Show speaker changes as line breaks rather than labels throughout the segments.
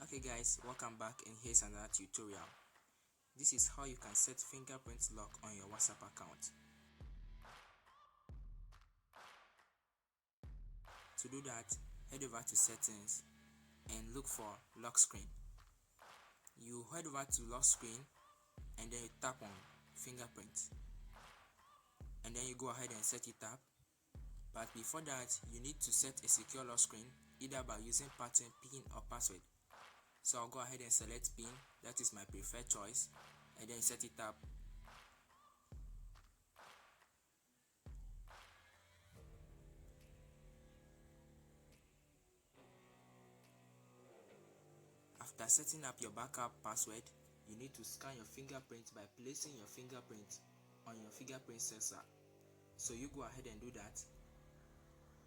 Okay guys, welcome back, and here's another tutorial. This is how you can set fingerprint lock on your WhatsApp account. To do that, head over to settings and look for lock screen. You head over to lock screen and then you tap on fingerprint, and then you go ahead and set it up. But before that, you need to set a secure lock screen either by using pattern, pin or password. So I'll go ahead and select pin, that is my preferred choice, and then set it up. After setting up your backup password, you need to scan your fingerprint by placing your fingerprint on your fingerprint sensor. So you go ahead and do that,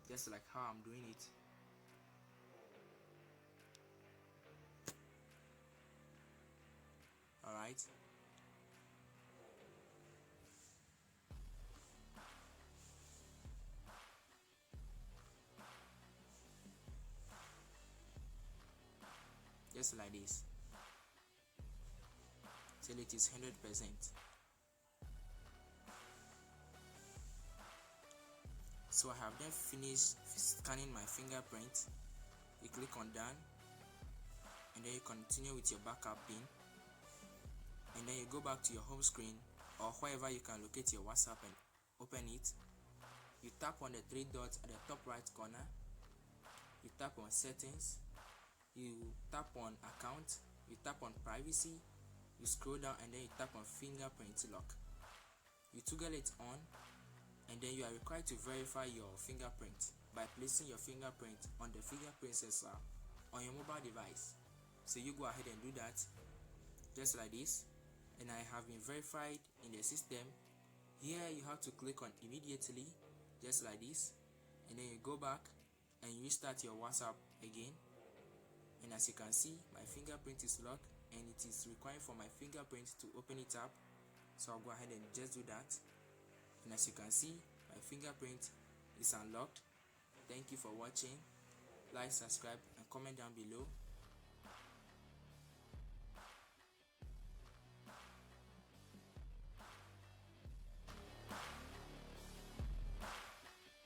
just like how I'm doing it. Alright. Just like this, till it is 100%. So I have then finished scanning my fingerprint. You click on done, and then you continue with your backup pin, and then you go back to your home screen or wherever you can locate your WhatsApp and open it. You tap on the three dots at the top right corner, you tap on settings, you tap on account, you tap on privacy, you scroll down and then you tap on fingerprint lock. You toggle it on, and then you are required to verify your fingerprint by placing your fingerprint on the fingerprint sensor on your mobile device. So you go ahead and do that, just like this, and I have been verified in the system. Here you have to click on immediately, just like this, and then you go back and you restart your WhatsApp again. And as you can see, my fingerprint is locked and it is required for my fingerprint to open it up. So I'll go ahead and just do that, and as you can see, my fingerprint is unlocked. Thank you for watching. Like, subscribe and comment down below.